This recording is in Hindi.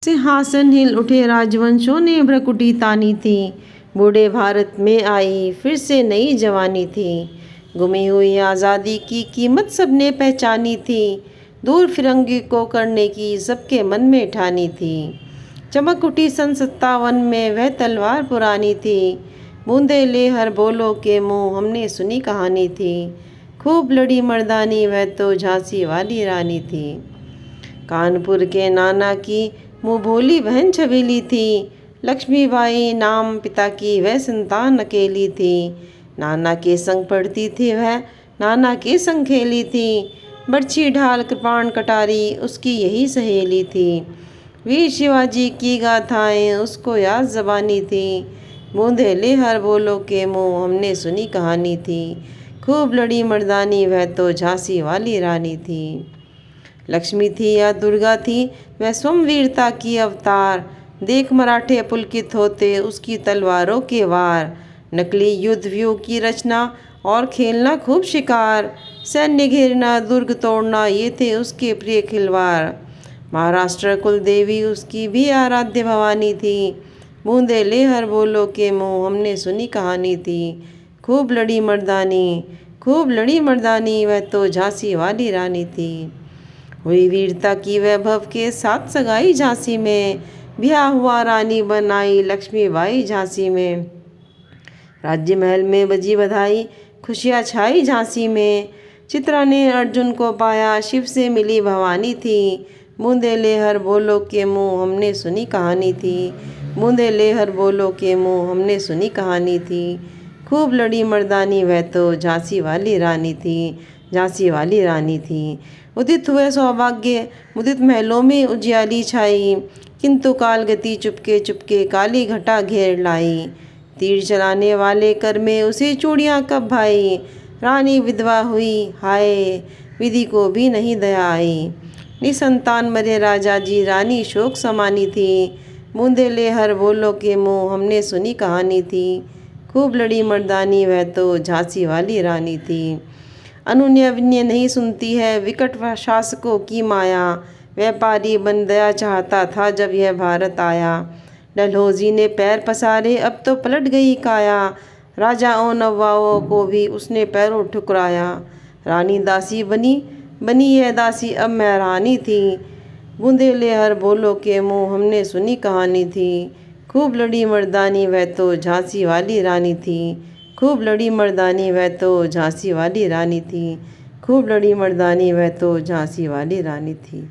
सिंहासन हिल उठे राजवंशों ने भ्रकुटी तानी थी। बूढ़े भारत में आई फिर से नई जवानी थी। गुमी हुई आज़ादी की कीमत सबने पहचानी थी। दूर फिरंगी को करने की सबके मन में ठानी थी। चमक उठी सन 57 में वह तलवार पुरानी थी। बूंदे ले हर बोलो के मुँह हमने सुनी कहानी थी। खूब लड़ी मर्दानी वह तो झांसी वाली रानी थी। कानपुर के नाना की मुँह भोली बहन छबीली थी। लक्ष्मीबाई नाम पिता की वह संतान अकेली थी। नाना के संग पढ़ती थी वह, नाना के संग खेली थी। बर्छी ढाल कृपाण कटारी उसकी यही सहेली थी। वीर शिवाजी की गाथाएं उसको याद ज़बानी थी। बूंदे ले हर बोलो के मुँह हमने सुनी कहानी थी। खूब लड़ी मर्दानी वह तो झांसी वाली रानी थी। लक्ष्मी थी या दुर्गा थी वह स्वयं वीरता की अवतार। देख मराठे पुलकित होते उसकी तलवारों के वार। नकली युद्ध व्यूह की रचना और खेलना खूब शिकार। सैन्य घेरना दुर्ग तोड़ना ये थे उसके प्रिय खिलवाड़। महाराष्ट्र कुल देवी उसकी भी आराध्य भवानी थी। बूंदे ले हर बोलो के मुँह हमने सुनी कहानी थी। खूब लड़ी मर्दानी, खूब लड़ी मर्दानी वह तो झांसी वाली रानी थी। हुई वीरता की वैभव के साथ सगाई झांसी में। ब्याह हुआ रानी बनाई लक्ष्मीबाई झांसी में। राज्य महल में बजी बधाई खुशियाँ छाई झांसी में। चित्रा ने अर्जुन को पाया शिव से मिली भवानी थी। बूंदे ले हर बोलो के मुँह हमने सुनी कहानी थी। बूंदे ले हर बोलो के मुँह हमने सुनी कहानी थी। खूब लड़ी मर्दानी वह तो झांसी वाली रानी थी। झांसी वाली रानी थी। उदित हुए सौभाग्य मुदित महलों में उजियाली छाई। किंतु काल गति चुपके चुपके काली घटा घेर लाई। तीर चलाने वाले कर में उसे चूड़ियाँ कब भाई। रानी विधवा हुई हाय विधि को भी नहीं दया आई। निसंतान मरे राजा जी रानी शोक समानी थी। बूंदे ले हर बोलो के मुँह हमने सुनी कहानी थी। खूब लड़ी मर्दानी वह तो झांसी वाली रानी थी। अनुनय विनय नहीं सुनती है विकट शासकों की माया। व्यापारी बन गया चाहता था जब यह भारत आया। डलहौजी ने पैर पसारे अब तो पलट गई काया। राजाओं नवाओं को भी उसने पैरों ठुकराया। रानी दासी बनी यह दासी अब मैं रानी थी। बूंदे ले हर बोलो के मुँह हमने सुनी कहानी थी। खूब लड़ी मर्दानी वह तो झांसी वाली रानी थी। खूब लड़ी मर्दानी वह तो झांसी वाली रानी थी। खूब लड़ी मर्दानी वह तो झांसी वाली रानी थी।